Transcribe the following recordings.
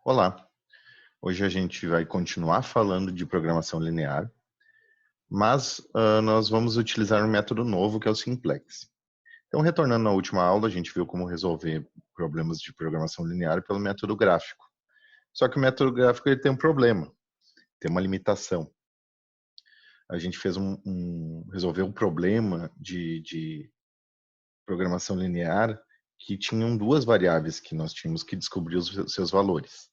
Olá, hoje a gente vai continuar falando de programação linear, mas nós vamos utilizar um método novo que é o simplex. Então, retornando à última aula, a gente viu como resolver problemas de programação linear pelo método gráfico. Só que o método gráfico ele tem um problema, tem uma limitação. A gente resolveu um problema de programação linear que tinham duas variáveis que nós tínhamos que descobrir os seus valores.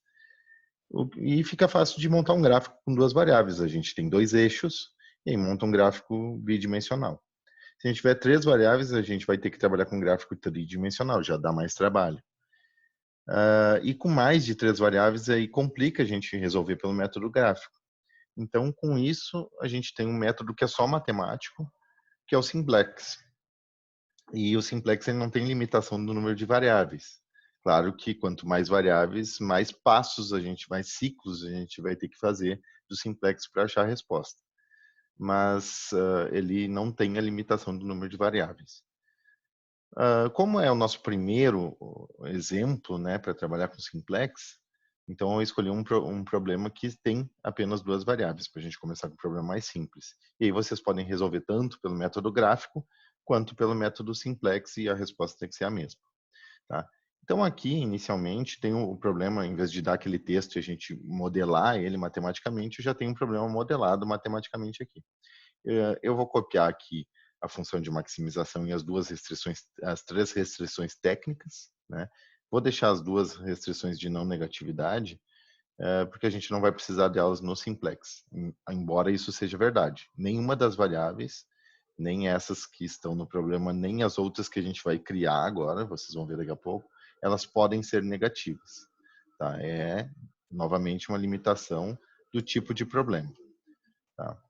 E fica fácil de montar um gráfico com duas variáveis. A gente tem dois eixos e aí monta um gráfico bidimensional. Se a gente tiver três variáveis, a gente vai ter que trabalhar com um gráfico tridimensional, já dá mais trabalho. E com mais de três variáveis, aí complica a gente resolver pelo método gráfico. Então, com isso, a gente tem um método que é só matemático, que é o simplex. E o simplex ele não tem limitação do número de variáveis. Claro que quanto mais variáveis, mais passos mais ciclos a gente vai ter que fazer do simplex para achar a resposta. Mas ele não tem a limitação do número de variáveis. Como é o nosso primeiro exemplo, né, para trabalhar com simplex, então eu escolhi um problema que tem apenas duas variáveis, para a gente começar com um problema mais simples. E aí vocês podem resolver tanto pelo método gráfico, quanto pelo método simplex, e a resposta tem que ser a mesma. Tá? Então aqui, inicialmente, tem o problema, em vez de dar aquele texto e a gente modelar ele matematicamente, eu já tenho um problema modelado matematicamente aqui. Eu vou copiar aqui a função de maximização e as três restrições técnicas, né? Vou deixar as duas restrições de não negatividade, porque a gente não vai precisar delas no simplex, embora isso seja verdade. Nenhuma das variáveis, nem essas que estão no problema, nem as outras que a gente vai criar agora, vocês vão ver daqui a pouco, elas podem ser negativas. Tá? É, novamente, uma limitação do tipo de problema. Tá?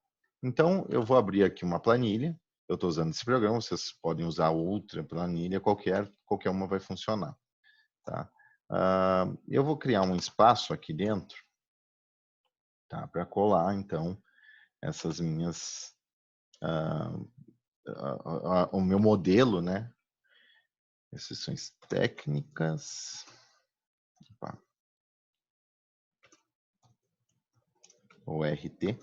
Então, eu vou abrir aqui uma planilha. Eu estou usando esse programa, vocês podem usar outra planilha, qualquer uma vai funcionar. Tá? Eu vou criar um espaço aqui dentro, tá? Para colar, então, essas minhas... o meu modelo, né? Restrições técnicas. Opa, ou RT,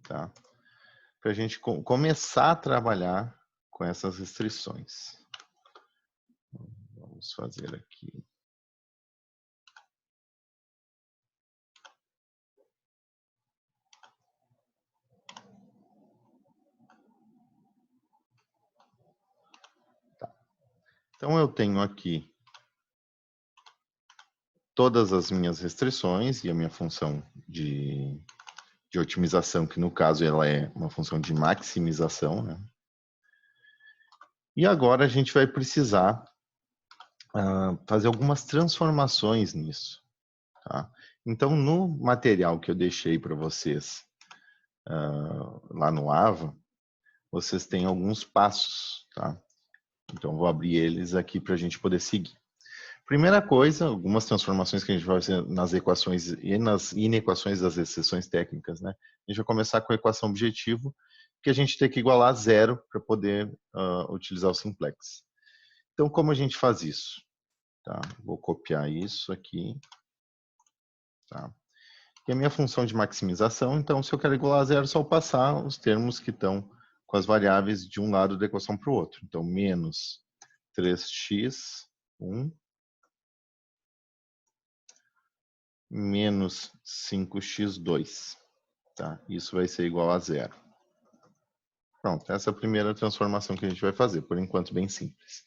tá? Para a gente começar a trabalhar com essas restrições. Vamos fazer aqui. Tá. Então, eu tenho aqui todas as minhas restrições e a minha função de otimização, que no caso ela é uma função de maximização, né? E agora a gente vai precisar fazer algumas transformações nisso. Tá? Então, no material que eu deixei para vocês lá no AVA, vocês têm alguns passos. Tá? Então, vou abrir eles aqui para a gente poder seguir. Primeira coisa, algumas transformações que a gente vai fazer nas equações e nas inequações das restrições técnicas, né? A gente vai começar com a equação objetivo, que a gente tem que igualar a zero para poder utilizar o simplex. Então, como a gente faz isso? Tá? Vou copiar isso aqui. Tá? E a minha função de maximização, então, se eu quero igualar a zero, é só passar os termos que estão com as variáveis de um lado da equação para o outro. Então, menos 3x1 menos 5x2. Tá? Isso vai ser igual a zero. Pronto, essa é a primeira transformação que a gente vai fazer, por enquanto bem simples.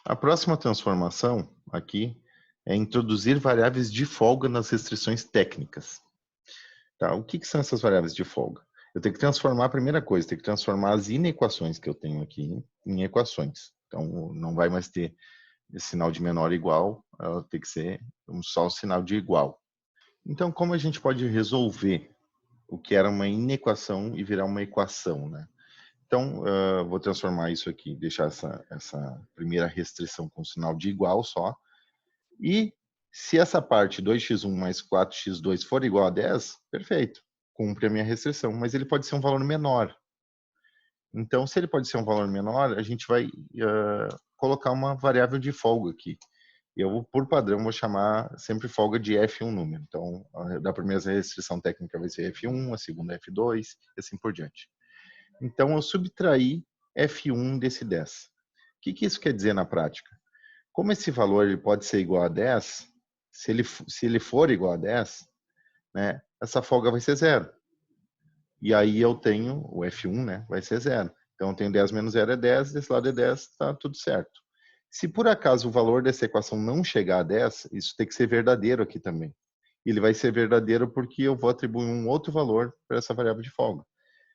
A próxima transformação aqui é introduzir variáveis de folga nas restrições técnicas. Tá? O que são essas variáveis de folga? Eu tenho que transformar, a primeira coisa, tenho que transformar as inequações que eu tenho aqui em equações. Então, não vai mais ter esse sinal de menor ou igual, ela tem que ser só o sinal de igual. Então, como a gente pode resolver o que era uma inequação e virar uma equação, né? Então, vou transformar isso aqui, deixar essa primeira restrição com sinal de igual só. E se essa parte 2x1 mais 4x2 for igual a 10, perfeito, cumpre a minha restrição, mas ele pode ser um valor menor. Então, se ele pode ser um valor menor, a gente vai colocar uma variável de folga aqui. Eu, por padrão, vou chamar sempre folga de F1 número. Então, da primeira restrição técnica vai ser F1, a segunda F2, e assim por diante. Então, eu subtraí F1 desse 10. O que isso quer dizer na prática? Como esse valor ele pode ser igual a 10, se ele for igual a 10, né, essa folga vai ser zero. E aí eu tenho o F1, né, vai ser zero. Então, eu tenho 10 menos 0 é 10, desse lado é 10, está tudo certo. Se por acaso o valor dessa equação não chegar a 10, isso tem que ser verdadeiro aqui também. Ele vai ser verdadeiro porque eu vou atribuir um outro valor para essa variável de folga.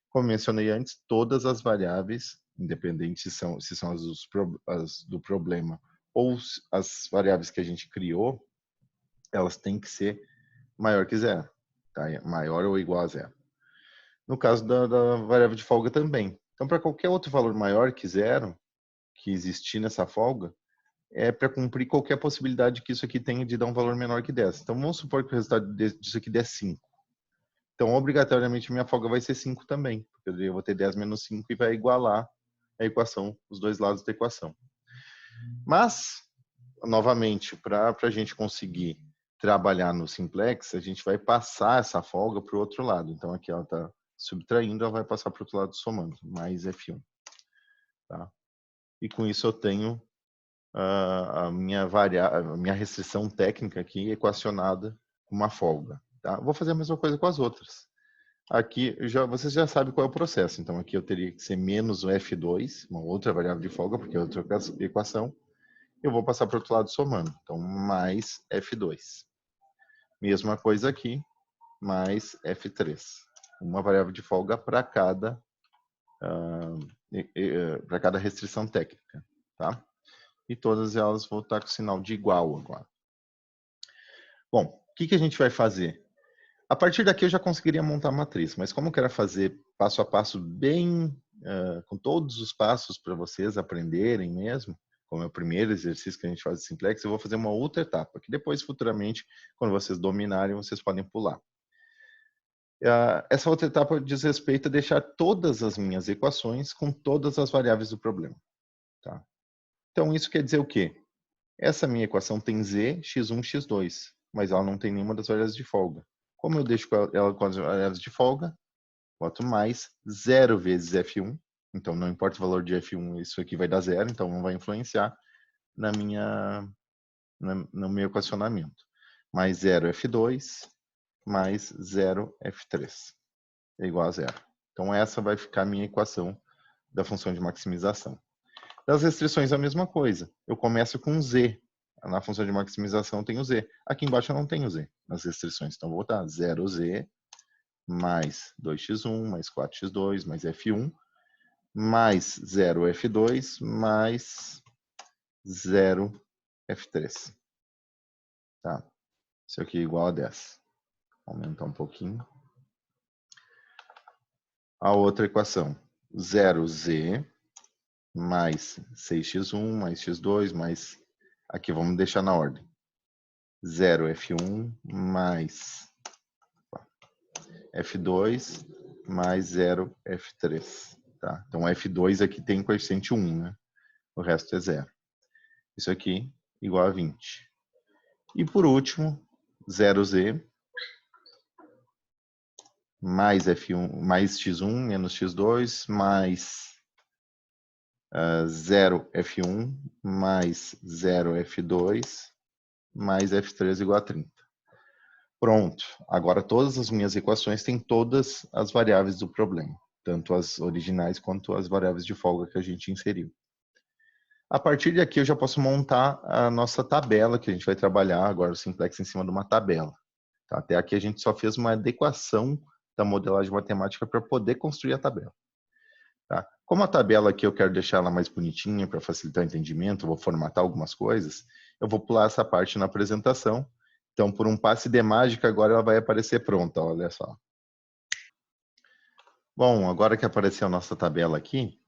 Como mencionei antes, todas as variáveis, independente se são as do problema ou as variáveis que a gente criou, elas têm que ser maior que zero. Tá? Maior ou igual a zero. No caso da variável de folga também. Então, para qualquer outro valor maior que zero, que existir nessa folga, é para cumprir qualquer possibilidade que isso aqui tenha de dar um valor menor que 10. Então, vamos supor que o resultado disso aqui dê 5. Então, obrigatoriamente, minha folga vai ser 5 também. Porque eu vou ter 10 menos 5 e vai igualar a equação, os dois lados da equação. Mas, novamente, para a gente conseguir trabalhar no simplex, a gente vai passar essa folga para o outro lado. Então, aqui ela está subtraindo, ela vai passar para o outro lado somando, mais F1. Tá? E com isso eu tenho a minha restrição técnica aqui equacionada com uma folga. Tá? Vou fazer a mesma coisa com as outras. Aqui, vocês já sabem qual é o processo. Então, aqui eu teria que ser menos o F2, uma outra variável de folga, porque é outra equação. Eu vou passar para o outro lado somando. Então, mais F2. Mesma coisa aqui, mais F3. Uma variável de folga para cada restrição técnica, tá? E todas elas vão estar com sinal de igual agora. Bom, o que a gente vai fazer? A partir daqui eu já conseguiria montar a matriz, mas como eu quero fazer passo a passo bem, com todos os passos para vocês aprenderem mesmo, como é o primeiro exercício que a gente faz de simplex, eu vou fazer uma outra etapa, que depois, futuramente, quando vocês dominarem, vocês podem pular. Essa outra etapa diz respeito a deixar todas as minhas equações com todas as variáveis do problema. Tá? Então, isso quer dizer o quê? Essa minha equação tem z, x1, x2, mas ela não tem nenhuma das variáveis de folga. Como eu deixo ela com as variáveis de folga, boto mais 0 vezes f1. Então, não importa o valor de f1, isso aqui vai dar zero, então não vai influenciar no meu equacionamento. Mais 0 f2, mais 0 f3. É igual a zero. Então, essa vai ficar a minha equação da função de maximização. Das restrições, a mesma coisa. Eu começo com z. Na função de maximização, eu tenho z. Aqui embaixo eu não tenho z nas restrições. Então, vou botar 0z mais 2x1, mais 4x2, mais f1, mais 0f2, mais 0f3. Tá? Isso aqui é igual a 10. Vou aumentar um pouquinho. A outra equação, 0z mais 6x1, mais x2, mais... Aqui, vamos deixar na ordem. 0f1 mais f2 mais 0f3. Tá? Então, f2 aqui tem coeficiente 1, né? O resto é 0. Isso aqui igual a 20. E por último, 0z mais f1 mais x1 menos x2 mais 0f1 mais 0f2 mais f3 igual a 30. Pronto. Agora todas as minhas equações têm todas as variáveis do problema, tanto as originais quanto as variáveis de folga que a gente inseriu. A partir daqui eu já posso montar a nossa tabela que a gente vai trabalhar agora o simplex em cima de uma tabela. Tá? Até aqui a gente só fez uma adequação da modelagem matemática para poder construir a tabela. Tá? Como a tabela aqui eu quero deixar ela mais bonitinha para facilitar o entendimento, vou formatar algumas coisas, eu vou pular essa parte na apresentação. Então, por um passe de mágica, agora ela vai aparecer pronta, olha só. Bom, agora que apareceu a nossa tabela aqui,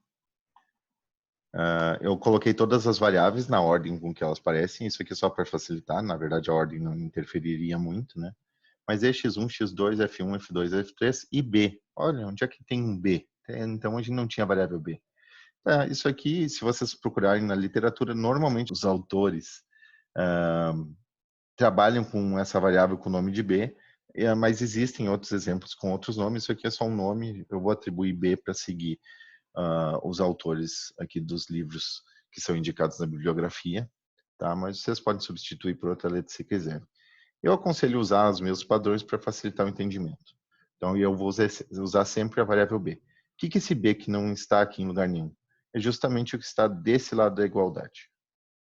eu coloquei todas as variáveis na ordem com que elas aparecem, isso aqui é só para facilitar, na verdade a ordem não interferiria muito, né? Mas é x1, x2, f1, f2, f3 e b. Olha, onde é que tem um b? Então a gente não tinha variável b. Isso aqui, se vocês procurarem na literatura, normalmente os autores trabalham com essa variável com o nome de B, mas existem outros exemplos com outros nomes. Isso aqui é só um nome, eu vou atribuir B para seguir os autores aqui dos livros que são indicados na bibliografia, tá? Mas vocês podem substituir por outra letra se quiserem. Eu aconselho usar os meus padrões para facilitar o entendimento. Então, eu vou usar sempre a variável B. O que é esse B que não está aqui em lugar nenhum? É justamente o que está desse lado da igualdade.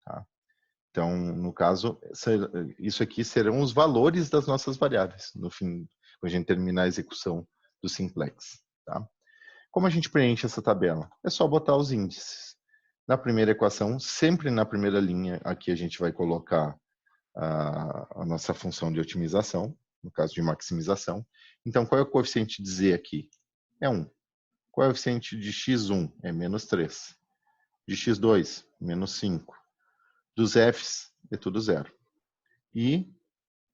Tá? Então, no caso, isso aqui serão os valores das nossas variáveis, no fim, quando a gente terminar a execução do simplex. Tá? Como a gente preenche essa tabela? É só botar os índices. Na primeira equação, sempre na primeira linha, aqui a gente vai colocar a nossa função de otimização, no caso de maximização. Então, qual é o coeficiente de z aqui? É 1. Qual é o coeficiente de x1? É menos 3. De x2, menos 5. Dos f's, é tudo 0. E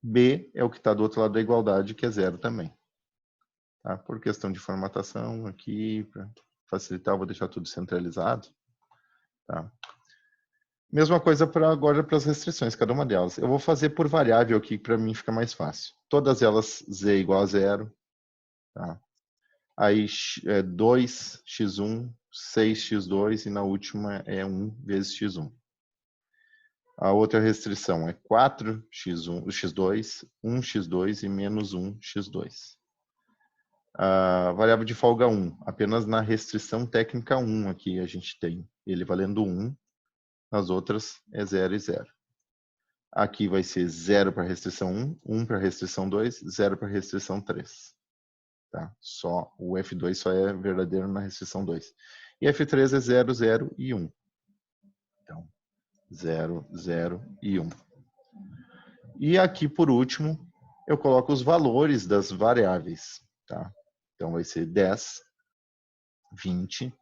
b é o que está do outro lado da igualdade, que é 0 também. Tá? Por questão de formatação aqui, para facilitar, eu vou deixar tudo centralizado. Tá? Mesma coisa agora para as restrições, cada uma delas. Eu vou fazer por variável aqui, para mim fica mais fácil. Todas elas z igual a 0. Tá? Aí 2, x1, 6x2 e na última é 1 vezes x1. A outra restrição é 4x1, x2, 1x2 e menos 1x2. A variável de folga 1, apenas na restrição técnica 1 aqui a gente tem ele valendo 1, nas outras é 0 e 0. Aqui vai ser 0 para a restrição 1, 1 para a restrição 2, 0 para a restrição 3. Tá? Só o F2 só é verdadeiro na restrição 2. E F3 é 0, 0 e 1. Então, 0, 0 e 1. E aqui, por último, eu coloco os valores das variáveis. Tá? Então, vai ser 10, 20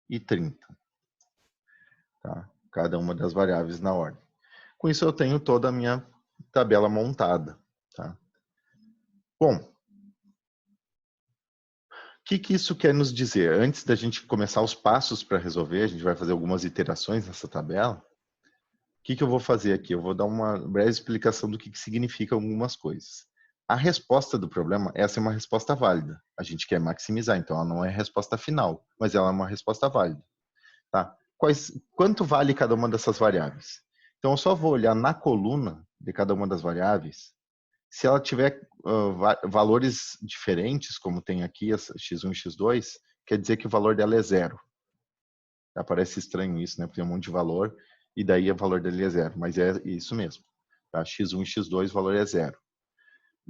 e 30. Tá? Cada uma das variáveis na ordem. Com isso, eu tenho toda a minha tabela montada. Tá? Bom, o que isso quer nos dizer? Antes da gente começar os passos para resolver, a gente vai fazer algumas iterações nessa tabela. O que eu vou fazer aqui? Eu vou dar uma breve explicação do que significa algumas coisas. A resposta do problema, essa é uma resposta válida. A gente quer maximizar, então ela não é a resposta final, mas ela é uma resposta válida. Tá? Quanto vale cada uma dessas variáveis? Então eu só vou olhar na coluna de cada uma das variáveis. Se ela tiver valores diferentes, como tem aqui, x1 e x2, quer dizer que o valor dela é 0. Parece estranho isso, né? Porque tem um monte de valor e daí o valor dele é 0, mas é isso mesmo. Tá? x1 e x2, o valor é 0.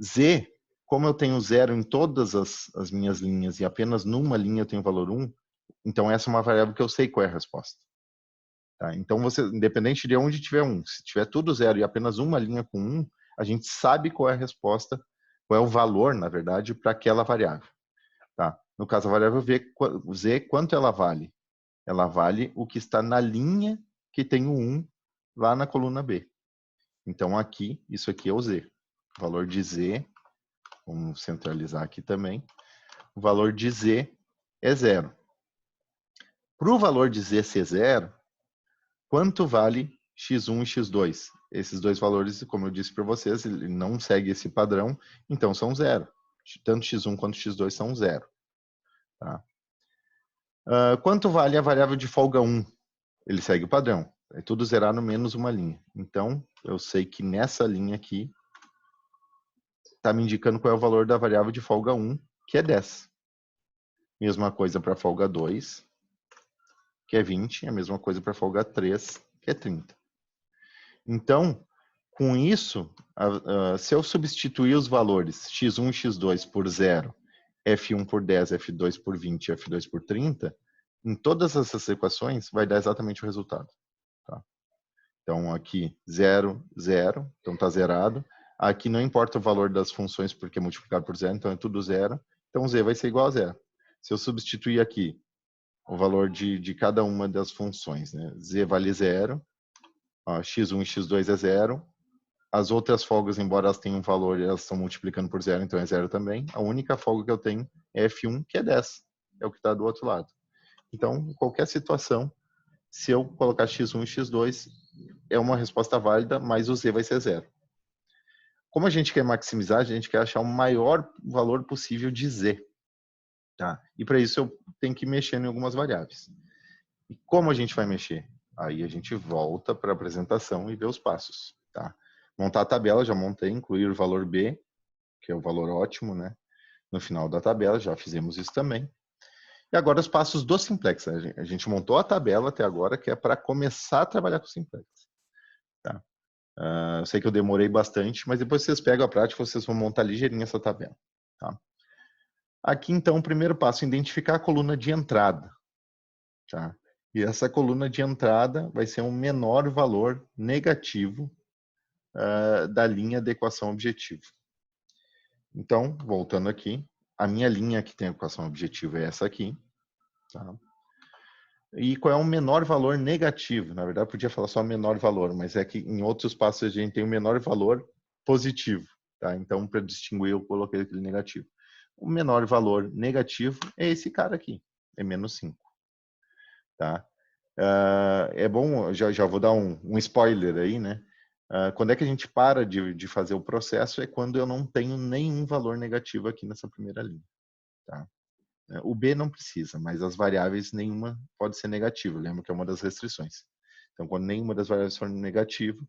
Z, como eu tenho 0 em todas as minhas linhas e apenas numa linha eu tenho o valor 1, então essa é uma variável que eu sei qual é a resposta. Tá? Então, você, independente de onde tiver 1, se tiver tudo 0 e apenas uma linha com 1, a gente sabe qual é a resposta, qual é o valor, na verdade, para aquela variável. Tá? No caso, a variável Z, quanto ela vale? Ela vale o que está na linha que tem o 1 lá na coluna B. Então, aqui, isso aqui é o Z. O valor de Z, vamos centralizar aqui também, o valor de Z é 0. Para o valor de Z ser 0, quanto vale x1 e x2? Esses dois valores, como eu disse para vocês, ele não segue esse padrão, então são 0. Tanto x1 quanto x2 são 0. Tá? Quanto vale a variável de folga 1? Ele segue o padrão. É tudo zerado menos uma linha. Então, eu sei que nessa linha aqui, está me indicando qual é o valor da variável de folga 1, que é 10. Mesma coisa para a folga 2, que é 20. A mesma coisa para a folga 3, que é 30. Então, com isso, se eu substituir os valores x1 e x2 por 0, f1 por 10, f2 por 20 e f2 por 30, em todas essas equações vai dar exatamente o resultado. Tá? Então, aqui 0, 0, então está zerado. Aqui não importa o valor das funções porque é multiplicado por 0, então é tudo 0. Então, z vai ser igual a 0. Se eu substituir aqui o valor de cada uma das funções, né? Z vale 0, x1 e x2 é 0. As outras folgas, embora elas tenham um valor, elas estão multiplicando por 0, então é 0 também. A única folga que eu tenho é f1, que é 10. É o que está do outro lado. Então, em qualquer situação, se eu colocar x1 e x2, é uma resposta válida, mas o Z vai ser 0. Como a gente quer maximizar, a gente quer achar o maior valor possível de Z. Tá? E para isso eu tenho que mexer em algumas variáveis. E como a gente vai mexer? Aí a gente volta para a apresentação e vê os passos. Tá? Montar a tabela, já montei, incluir o valor B, que é o valor ótimo, né? No final da tabela, já fizemos isso também. E agora os passos do Simplex. A gente montou a tabela até agora, que é para começar a trabalhar com o Simplex. Tá? Eu sei que eu demorei bastante, mas depois vocês pegam a prática, vocês vão montar ligeirinho essa tabela. Tá? Aqui, então, o primeiro passo, identificar a coluna de entrada. Tá? E essa coluna de entrada vai ser um menor valor negativo da linha da equação objetiva. Então, voltando aqui, a minha linha que tem a equação objetiva é essa aqui. Tá? E qual é o menor valor negativo? Na verdade, eu podia falar só menor valor, mas é que em outros passos a gente tem o menor valor positivo. Tá? Então, para distinguir, eu coloquei aquele negativo. O menor valor negativo é esse cara aqui, é menos 5. Tá? É bom, já vou dar um spoiler aí, né? Quando é que a gente para de fazer o processo é quando eu não tenho nenhum valor negativo aqui nessa primeira linha. Tá? O B não precisa, mas as variáveis nenhuma pode ser negativa. Lembra que é uma das restrições. Então, quando nenhuma das variáveis for negativa,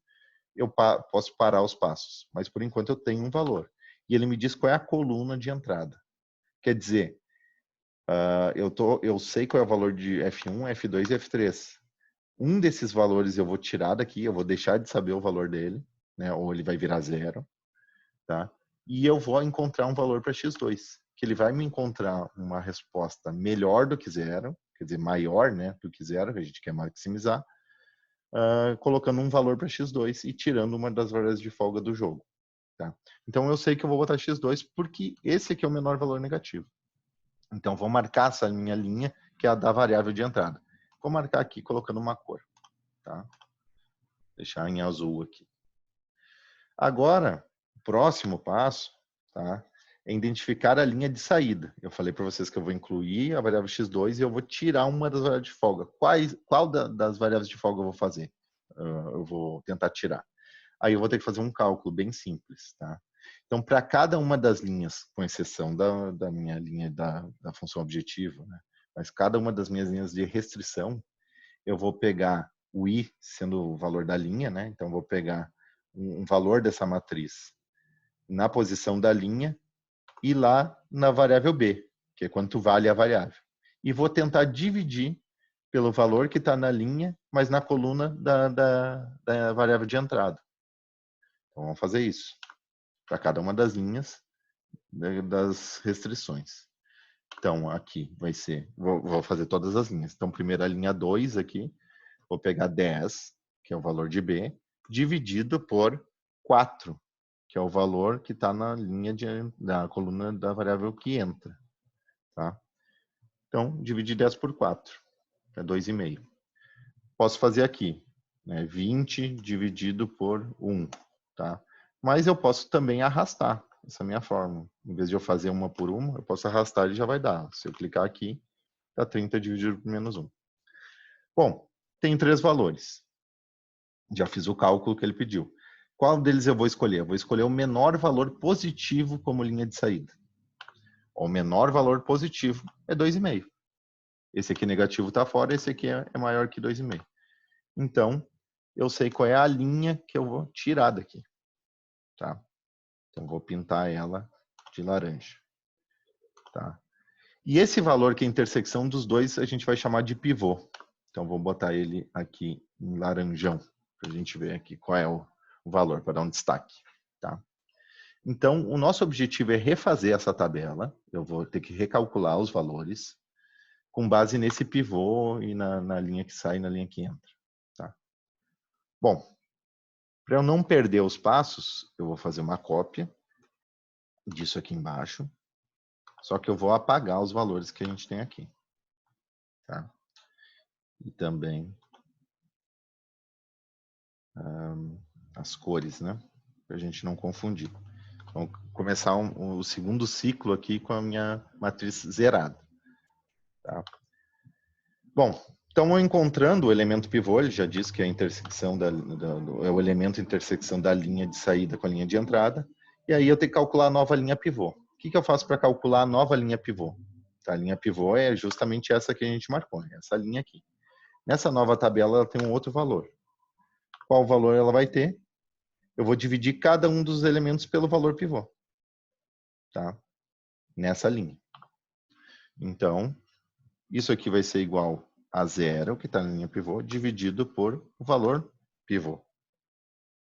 eu posso parar os passos. Mas, por enquanto, eu tenho um valor. E ele me diz qual é a coluna de entrada. Quer dizer, eu sei qual é o valor de F1, F2 e F3. Um desses valores eu vou tirar daqui, eu vou deixar de saber o valor dele, né? Ou ele vai virar 0. Tá? E eu vou encontrar um valor para x2, que ele vai me encontrar uma resposta melhor do que 0, quer dizer, maior, né, do que 0, que a gente quer maximizar, colocando um valor para x2 e tirando uma das variáveis de folga do jogo. Tá? Então eu sei que eu vou botar x2 porque esse aqui é o menor valor negativo. Então vou marcar essa minha linha, que é a da variável de entrada. Vou marcar aqui colocando uma cor. Tá? Deixar em azul aqui. Agora, o próximo passo, tá, é identificar a linha de saída. Eu falei para vocês que eu vou incluir a variável x2 e eu vou tirar uma das variáveis de folga. Qual das variáveis de folga eu vou fazer? Eu vou tentar tirar. Aí eu vou ter que fazer um cálculo bem simples. Tá? Então, para cada uma das linhas, com exceção da minha linha da função objetiva, né, mas cada uma das minhas linhas de restrição, eu vou pegar o i sendo o valor da linha, né? Então, eu vou pegar um valor dessa matriz na posição da linha e lá na variável b, que é quanto vale a variável. E vou tentar dividir pelo valor que está na linha, mas na coluna da variável de entrada. Então, vamos fazer isso para cada uma das linhas das restrições. Então, aqui vai ser, vou fazer todas as linhas. Então, primeiro a linha 2 aqui, vou pegar 10, que é o valor de b, dividido por 4, que é o valor que está na linha da coluna da variável que entra. Tá? Então, dividir 10 por 4, é 2,5. Posso fazer aqui, né, 20 dividido por 1. Tá? Mas eu posso também arrastar essa minha fórmula. Em vez de eu fazer uma por uma, eu posso arrastar e já vai dar. Se eu clicar aqui, dá 30 dividido por menos 1. Bom, tem 3 valores. Já fiz o cálculo que ele pediu. Qual deles eu vou escolher? Eu vou escolher o menor valor positivo como linha de saída. O menor valor positivo é 2,5. Esse aqui negativo está fora, esse aqui é maior que 2,5. Então, eu sei qual é a linha que eu vou tirar daqui. Tá? Então, vou pintar ela de laranja. Tá? E esse valor que é a intersecção dos dois, a gente vai chamar de pivô. Então, vou botar ele aqui em laranjão, para a gente ver aqui qual é o valor, para dar um destaque. Tá? Então, o nosso objetivo é refazer essa tabela. Eu vou ter que recalcular os valores com base nesse pivô e na linha que sai e na linha que entra. Tá? Bom, para eu não perder os passos, eu vou fazer uma cópia disso aqui embaixo. Só que eu vou apagar os valores que a gente tem aqui. Tá? E também as cores, né? Para a gente não confundir. Vamos começar o segundo ciclo aqui com a minha matriz zerada. Tá? Bom, Então, eu encontrando o elemento pivô, ele já diz que é a intersecção é o elemento intersecção da linha de saída com a linha de entrada. E aí eu tenho que calcular a nova linha pivô. O que eu faço para calcular a nova linha pivô? A linha pivô é justamente essa que a gente marcou, essa linha aqui. Nessa nova tabela, ela tem um outro valor. Qual valor ela vai ter? Eu vou dividir cada um dos elementos pelo valor pivô. Tá? Nessa linha. Então, isso aqui vai ser igual a zero, que está na linha pivô, dividido por o valor pivô.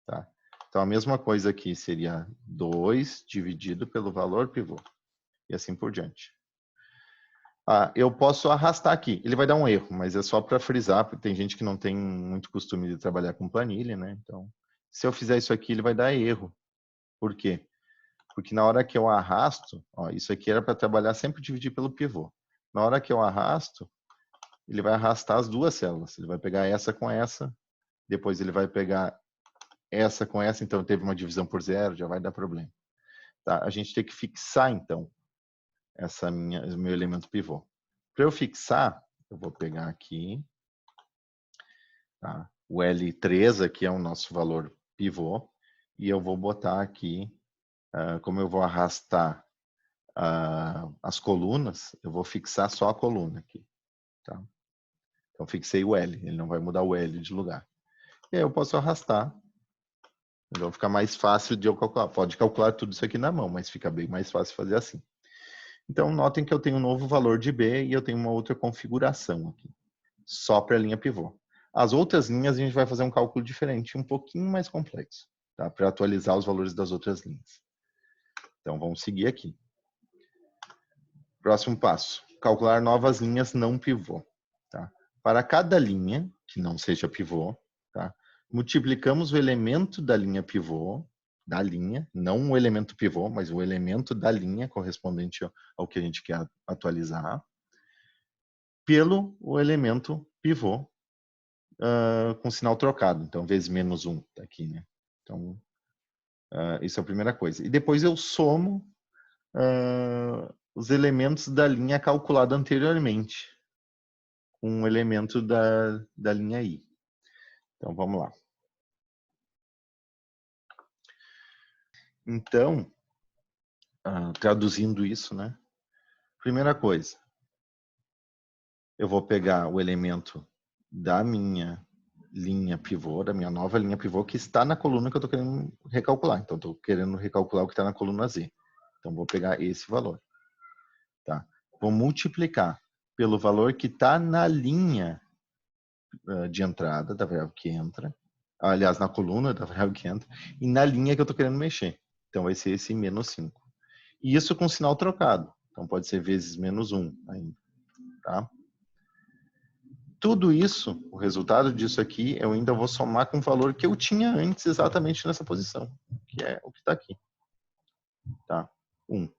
Tá? Então, a mesma coisa aqui seria 2 dividido pelo valor pivô. E assim por diante. Eu posso arrastar aqui. Ele vai dar um erro, mas é só para frisar, porque tem gente que não tem muito costume de trabalhar com planilha, né? Então, se eu fizer isso aqui, ele vai dar erro. Por quê? Porque na hora que eu arrasto, isso aqui era para trabalhar sempre dividir pelo pivô. Na hora que eu arrasto, ele vai arrastar as duas células. Ele vai pegar essa com essa, depois ele vai pegar essa com essa, então teve uma divisão por zero, já vai dar problema. Tá? A gente tem que fixar, então, meu elemento pivô. Para eu fixar, eu vou pegar aqui, tá? O L3 aqui é o nosso valor pivô, e eu vou botar aqui, como eu vou arrastar as colunas, eu vou fixar só a coluna aqui. Tá? Então, fixei o L, ele não vai mudar o L de lugar. E aí eu posso arrastar, então fica mais fácil de eu calcular. Pode calcular tudo isso aqui na mão, mas fica bem mais fácil fazer assim. Então, notem que eu tenho um novo valor de B e eu tenho uma outra configuração aqui, só para a linha pivô. As outras linhas a gente vai fazer um cálculo diferente, um pouquinho mais complexo, tá? Para atualizar os valores das outras linhas. Então, vamos seguir aqui. Próximo passo, calcular novas linhas não pivô. Tá? Para cada linha, que não seja pivô, tá? Multiplicamos o elemento da linha pivô, da linha, não o elemento pivô, mas o elemento da linha correspondente ao que a gente quer atualizar, pelo o elemento pivô com sinal trocado. Então, vezes menos 1, tá aqui, né? Então, isso é a primeira coisa. E depois eu somo os elementos da linha calculada anteriormente com um elemento da linha I. Então, vamos lá. Então, traduzindo isso, né? Primeira coisa, eu vou pegar o elemento da minha linha pivô, da minha nova linha pivô, que está na coluna que eu estou querendo recalcular. Então, estou querendo recalcular o que está na coluna Z. Então, vou pegar esse valor. Tá? Vou multiplicar pelo valor que está na linha de entrada da variável que entra, aliás, na coluna da variável que entra, e na linha que eu estou querendo mexer. Então, vai ser esse menos 5. E isso com sinal trocado. Então, pode ser vezes menos 1 ainda. Tá? Tudo isso, o resultado disso aqui, eu ainda vou somar com o valor que eu tinha antes exatamente nessa posição, que é o que está aqui. Tá? 1.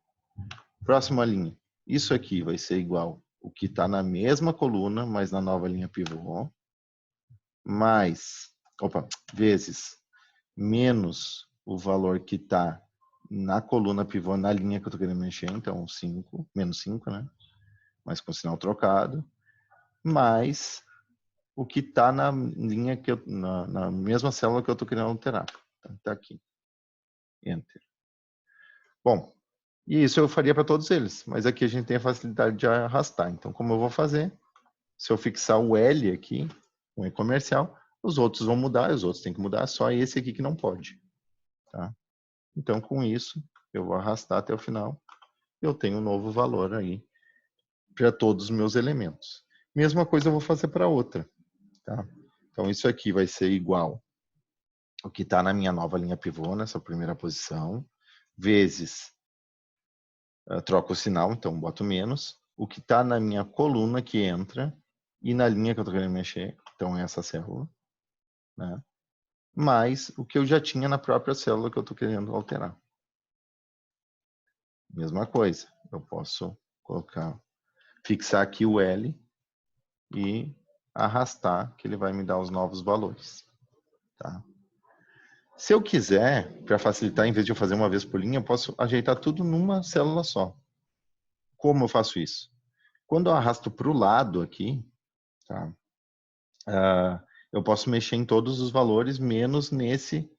Próxima linha. Isso aqui vai ser igual o que está na mesma coluna, mas na nova linha pivô, mais, vezes menos o valor que está na coluna pivô, na linha que eu estou querendo mexer, então 5, menos 5, né? Mas com sinal trocado, mais o que está na linha que na mesma célula que eu estou querendo alterar. Está aqui. Enter. Bom, e isso eu faria para todos eles, mas aqui a gente tem a facilidade de arrastar. Então, como eu vou fazer? Se eu fixar o L aqui, um e-comercial, os outros vão mudar, os outros têm que mudar, só esse aqui que não pode. Tá? Então, com isso, eu vou arrastar até o final. Eu tenho um novo valor aí para todos os meus elementos. Mesma coisa eu vou fazer para outra. Tá? Então, isso aqui vai ser igual o que está na minha nova linha pivô, nessa primeira posição, vezes, troco o sinal, então boto menos, o que está na minha coluna que entra e na linha que eu estou querendo mexer, então é essa célula, né? Mais o que eu já tinha na própria célula que eu estou querendo alterar. Mesma coisa, eu posso fixar aqui o L e arrastar, que ele vai me dar os novos valores. Tá? Se eu quiser, para facilitar, em vez de eu fazer uma vez por linha, eu posso ajeitar tudo numa célula só. Como eu faço isso? Quando eu arrasto para o lado aqui, tá? eu posso mexer em todos os valores, menos nesse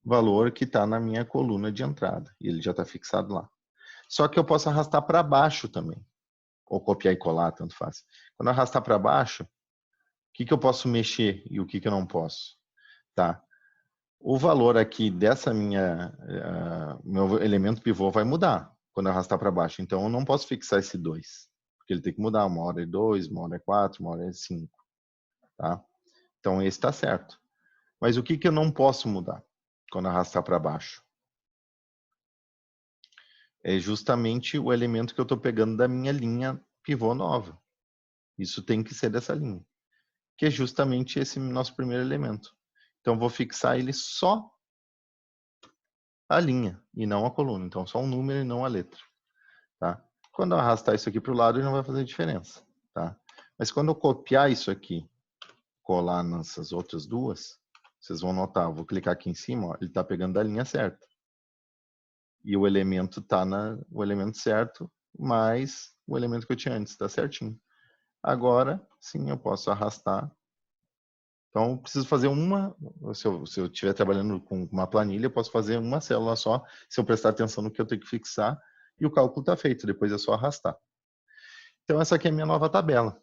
valor que está na minha coluna de entrada. E ele já está fixado lá. Só que eu posso arrastar para baixo também. Ou copiar e colar, tanto faz. Quando eu arrastar para baixo, o que eu posso mexer e o que eu não posso? Tá? O valor aqui dessa meu elemento pivô vai mudar quando eu arrastar para baixo. Então, eu não posso fixar esse 2. Porque ele tem que mudar. Uma hora é 2, uma hora é 4, uma hora é 5. Tá? Então, esse está certo. Mas o que eu não posso mudar quando arrastar para baixo? É justamente o elemento que eu estou pegando da minha linha pivô nova. Isso tem que ser dessa linha. Que é justamente esse nosso primeiro elemento. Então, vou fixar ele só a linha e não a coluna. Então, só um número e não a letra. Tá? Quando eu arrastar isso aqui para o lado, ele não vai fazer diferença. Tá? Mas quando eu copiar isso aqui, colar nessas outras duas, vocês vão notar, eu vou clicar aqui em cima, ó, ele está pegando da linha certa. E o elemento está o elemento certo, mais o elemento que eu tinha antes, está certinho. Agora, sim, eu posso arrastar. Então, preciso fazer se eu estiver trabalhando com uma planilha, eu posso fazer uma célula só, se eu prestar atenção no que eu tenho que fixar, e o cálculo está feito, depois é só arrastar. Então, essa aqui é a minha nova tabela.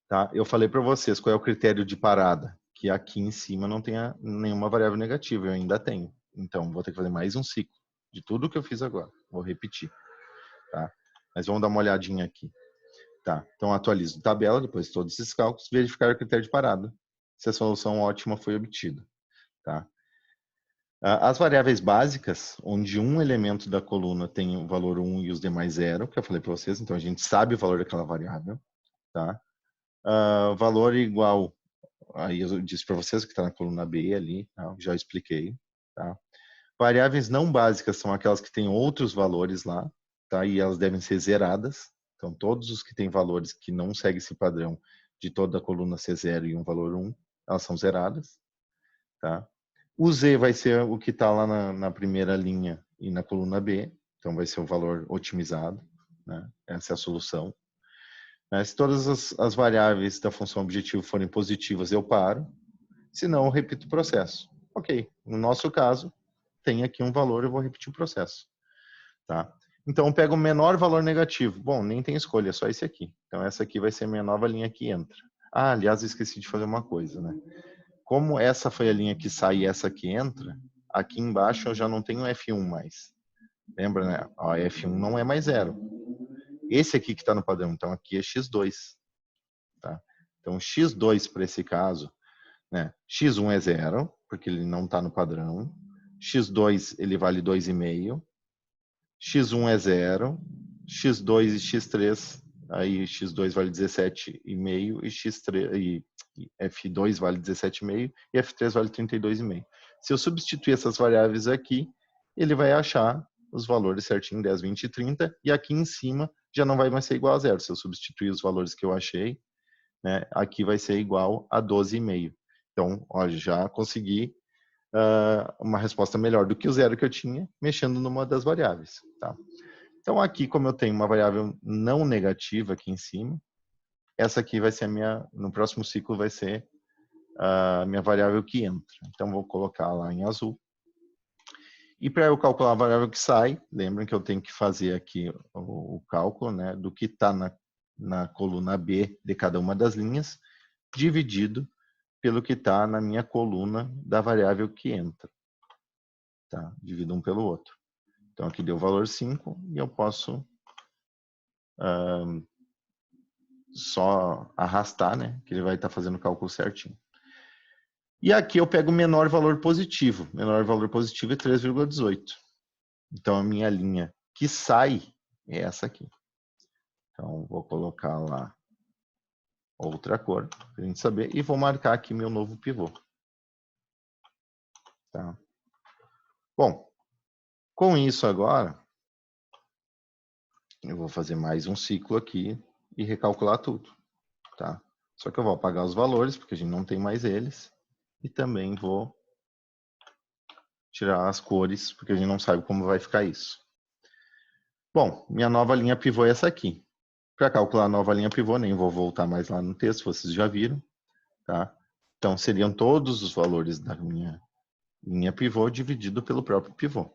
Tá? Eu falei para vocês qual é o critério de parada, que aqui em cima não tenha nenhuma variável negativa, eu ainda tenho. Então, vou ter que fazer mais um ciclo de tudo que eu fiz agora. Vou repetir. Tá? Mas vamos dar uma olhadinha aqui. Tá, então atualizo a tabela, depois de todos esses cálculos, verificar o critério de parada, se a solução ótima foi obtida. Tá? As variáveis básicas, onde um elemento da coluna tem o valor 1 e os demais 0, que eu falei para vocês, então a gente sabe o valor daquela variável. Tá? Valor igual, aí eu disse para vocês que está na coluna B ali, tá? Já expliquei. Tá? Variáveis não básicas são aquelas que têm outros valores lá, tá? E elas devem ser zeradas. Então, todos os que têm valores que não seguem esse padrão de toda a coluna ser 0 e um valor 1, elas são zeradas. Tá? O Z vai ser o que está lá na primeira linha e na coluna B. Então, vai ser o valor otimizado. Né? Essa é a solução. Se todas as variáveis da função objetivo forem positivas, eu paro. Se não, eu repito o processo. Ok, no nosso caso, tem aqui um valor, eu vou repetir o processo. Tá? Então, eu pego o menor valor negativo. Bom, nem tem escolha, é só esse aqui. Então, essa aqui vai ser a minha nova linha que entra. Aliás, eu esqueci de fazer uma coisa, né? Como essa foi a linha que sai e essa que entra, aqui embaixo eu já não tenho F1 mais. Lembra, né? Ó, F1 não é mais 0. Esse aqui que está no padrão, então aqui é X2. Tá? Então, X2 para esse caso, né? X1 é 0, porque ele não está no padrão. X2 ele vale 2,5. X1 é 0, X2 e X3, aí X2 vale 17,5 e X3 e F2 vale 17,5 e F3 vale 32,5. Se eu substituir essas variáveis aqui, ele vai achar os valores certinho, 10, 20 e 30, e aqui em cima já não vai mais ser igual a 0. Se eu substituir os valores que eu achei, né, aqui vai ser igual a 12,5. Então, ó, já consegui uma resposta melhor do que o 0 que eu tinha, mexendo numa das variáveis. Tá? Então, aqui, como eu tenho uma variável não negativa aqui em cima, essa aqui vai ser no próximo ciclo vai ser a minha variável que entra. Então, vou colocar lá em azul. E para eu calcular a variável que sai, lembrem que eu tenho que fazer aqui o cálculo, né, do que está na coluna B de cada uma das linhas, dividido pelo que está na minha coluna da variável que entra. Tá? Divido um pelo outro. Então, aqui deu o valor 5 e eu posso só arrastar, né? Que ele vai estar fazendo o cálculo certinho. E aqui eu pego o menor valor positivo. O menor valor positivo é 3,18. Então, a minha linha que sai é essa aqui. Então, vou colocar lá outra cor, para a gente saber. E vou marcar aqui meu novo pivô. Tá? Bom, com isso agora, eu vou fazer mais um ciclo aqui e recalcular tudo. Tá? Só que eu vou apagar os valores, porque a gente não tem mais eles. E também vou tirar as cores, porque a gente não sabe como vai ficar isso. Bom, minha nova linha pivô é essa aqui. Para calcular a nova linha pivô, nem vou voltar mais lá no texto, vocês já viram. tá? Então, seriam todos os valores da minha linha pivô dividido pelo próprio pivô.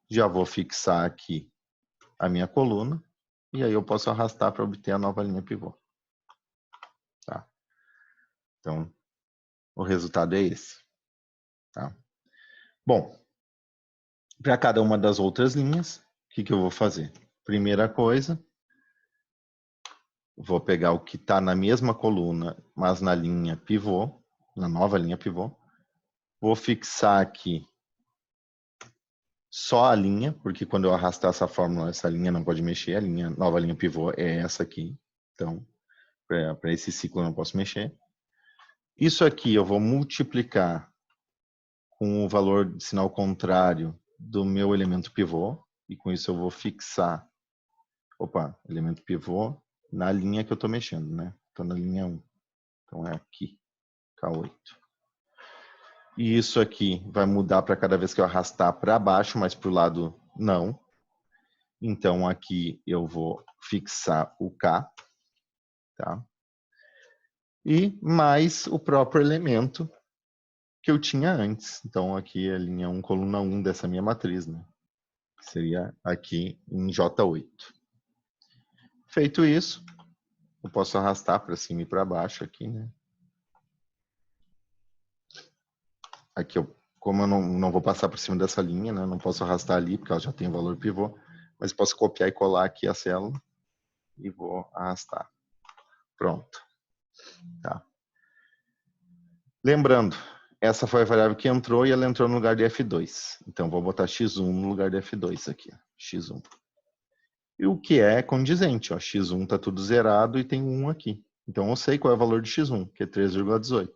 Já vou fixar aqui a minha coluna e aí eu posso arrastar para obter a nova linha pivô. Tá? Então, o resultado é esse. Tá? Bom, para cada uma das outras linhas, o que eu vou fazer? Primeira coisa, vou pegar o que está na mesma coluna, mas na linha pivô, na nova linha pivô. Vou fixar aqui só a linha, porque quando eu arrastar essa fórmula, essa linha não pode mexer, a nova linha pivô é essa aqui. Então, para esse ciclo eu não posso mexer. Isso aqui eu vou multiplicar com o valor de sinal contrário do meu elemento pivô, e com isso eu vou fixar, elemento pivô na linha que eu estou mexendo, né? Estou na linha 1. Então é aqui, K8. E isso aqui vai mudar para cada vez que eu arrastar para baixo, mas para o lado não. Então aqui eu vou fixar o K, tá? E mais o próprio elemento que eu tinha antes. Então aqui é a linha 1, coluna 1 dessa minha matriz, né? Seria aqui em J8. Feito isso, eu posso arrastar para cima e para baixo aqui, né? Aqui, como eu não vou passar por cima dessa linha, né? Não posso arrastar ali, porque ela já tem o valor pivô. Mas posso copiar e colar aqui a célula e vou arrastar. Pronto. Tá. Lembrando, essa foi a variável que entrou e ela entrou no lugar de F2. Então, vou botar x1 no lugar de F2 aqui. X1. E o que é condizente? Ó, x1 está tudo zerado e tem 1 aqui. Então, eu sei qual é o valor de x1, que é 3,18.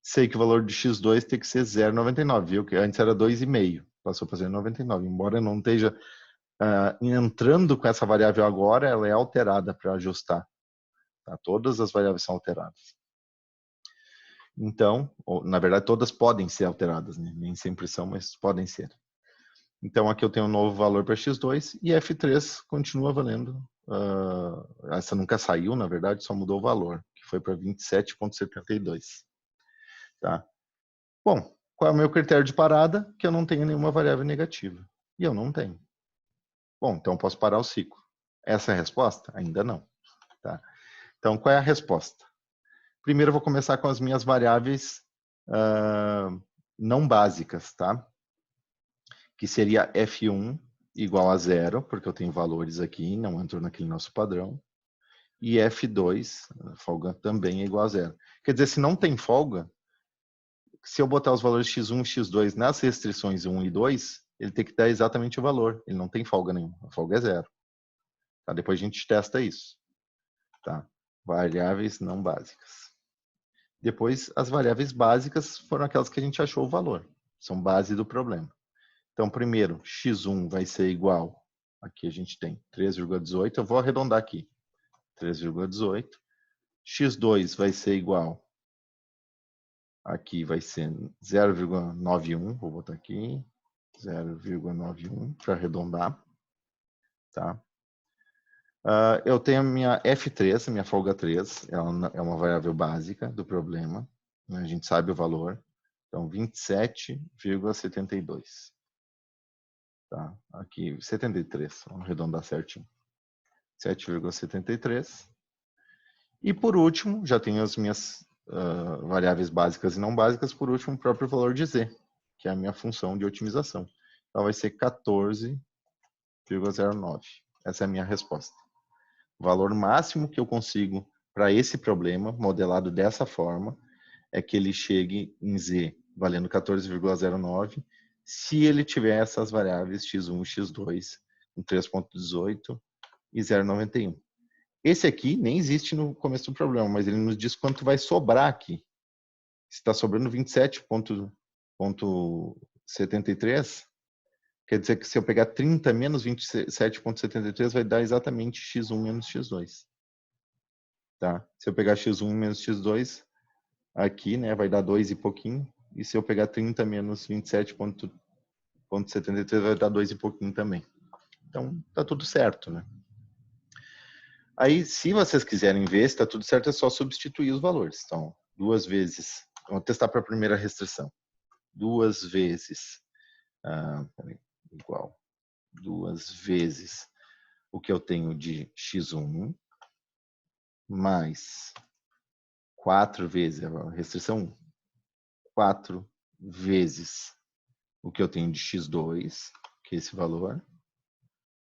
Sei que o valor de x2 tem que ser 0,99, viu? Que antes era 2,5. Passou para 0,99. Embora eu não esteja entrando com essa variável agora, ela é alterada para ajustar. Tá? Todas as variáveis são alteradas. Então, na verdade, todas podem ser alteradas, né? Nem sempre são, mas podem ser. Então, aqui eu tenho um novo valor para x2 e f3 continua valendo. Essa nunca saiu, na verdade, só mudou o valor, que foi para 27,72. Tá? Bom, qual é o meu critério de parada? Que eu não tenho nenhuma variável negativa. E eu não tenho. Bom, então eu posso parar o ciclo. Essa é a resposta? Ainda não. Tá? Então, qual é a resposta? Primeiro eu vou começar com as minhas variáveis não básicas, tá? Que seria F1 igual a 0, porque eu tenho valores aqui, não entrou naquele nosso padrão. E F2, folga também é igual a 0. Quer dizer, se não tem folga, se eu botar os valores x1 e x2 nas restrições 1 e 2, ele tem que dar exatamente o valor. Ele não tem folga nenhuma. A folga é 0. Tá? Depois a gente testa isso. Tá? Variáveis não básicas. Depois, as variáveis básicas foram aquelas que a gente achou o valor. São base do problema. Então, primeiro, x1 vai ser igual. Aqui a gente tem 3,18. Eu vou arredondar aqui. 3,18. x2 vai ser igual. Aqui vai ser 0,91. Vou botar aqui. 0,91 para arredondar. Tá? Eu tenho a minha F3, a minha folga 3. Ela é uma variável básica do problema. A gente sabe o valor. Então, 27,72. Tá? Aqui, 73. Vamos arredondar certinho. 7,73. E por último, já tenho as minhas variáveis básicas e não básicas. Por último, o próprio valor de Z, que é a minha função de otimização. Então, vai ser 14,09. Essa é a minha resposta. O valor máximo que eu consigo para esse problema, modelado dessa forma, é que ele chegue em Z valendo 14,09, se ele tiver essas variáveis x1 e x2 com 3,18 e 0,91. Esse aqui nem existe no começo do problema, mas ele nos diz quanto vai sobrar aqui. Se está sobrando 27,73, quer dizer que se eu pegar 30 menos 27,73 vai dar exatamente x1 menos x2. Tá? Se eu pegar x1 menos x2, aqui, né, vai dar 2 e pouquinho. E se eu pegar 30 menos 27,73 vai dar 2 e pouquinho também. Então, tá tudo certo, né? Aí, se vocês quiserem ver se tá tudo certo, é só substituir os valores. Então, 2 vezes, vamos testar para a primeira restrição. 2 vezes, igual, 2 vezes o que eu tenho de x1, mais 4 vezes, a restrição 1, 4 vezes o que eu tenho de x2, que é esse valor.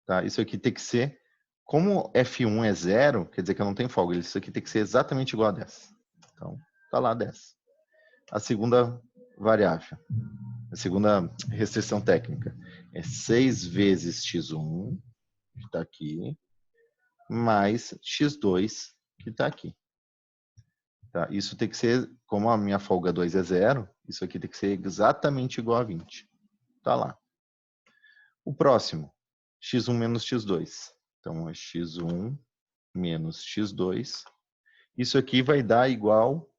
Tá? Isso aqui tem que ser, como f1 é 0, quer dizer que eu não tenho folga, isso aqui tem que ser exatamente igual a 10. Então, tá lá 10. A segunda variável, a segunda restrição técnica, é 6 vezes x1, que está aqui, mais x2, que está aqui. Tá? Isso tem que ser, como a minha folga 2 é 0, isso aqui tem que ser exatamente igual a 20. Tá lá. O próximo, x1 menos x2. Então, é x1 menos x2. Isso aqui vai dar igual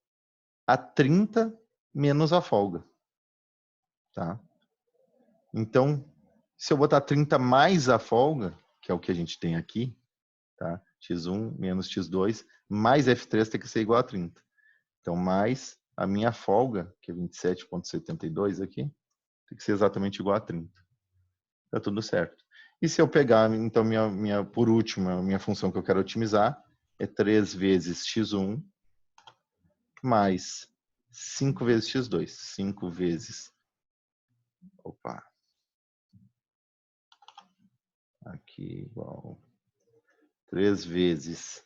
a 30 menos a folga. Tá? Então, se eu botar 30 mais a folga, que é o que a gente tem aqui, tá? x1 menos x2, mais f3 tem que ser igual a 30. Então, mais a minha folga, que é 27,72 aqui, tem que ser exatamente igual a 30. Tá tudo certo. E se eu pegar, então, por último, a minha função que eu quero otimizar é 3 vezes x1 mais 5 vezes x2. 5 vezes... Opa. Aqui igual 3 vezes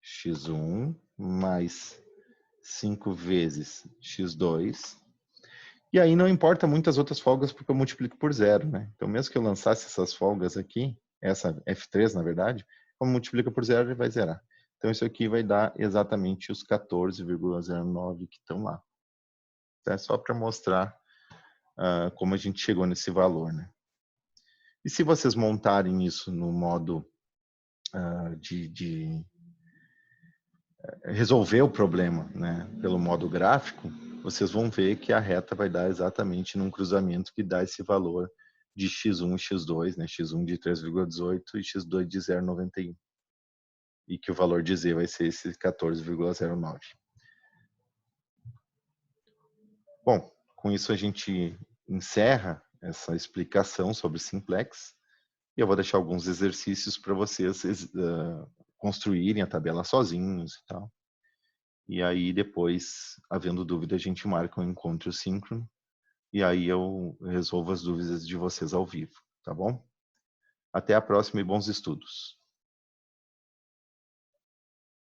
x1 mais 5 vezes x2. E aí não importa muitas outras folgas porque eu multiplico por 0, né? Então mesmo que eu lançasse essas folgas aqui, essa F3 na verdade, como multiplica por 0 ele vai zerar. Então isso aqui vai dar exatamente os 14,09 que estão lá. É só para mostrar como a gente chegou nesse valor, né? E se vocês montarem isso no modo de resolver o problema, né, pelo modo gráfico, vocês vão ver que a reta vai dar exatamente num cruzamento que dá esse valor de x1 e x2, né, x1 de 3,18 e x2 de 0,91. E que o valor de z vai ser esse 14,09. Bom, com isso a gente encerra essa explicação sobre simplex. E eu vou deixar alguns exercícios para vocês construírem a tabela sozinhos e tal. E aí depois, havendo dúvida, a gente marca um encontro síncrono. E aí eu resolvo as dúvidas de vocês ao vivo, tá bom? Até a próxima e bons estudos.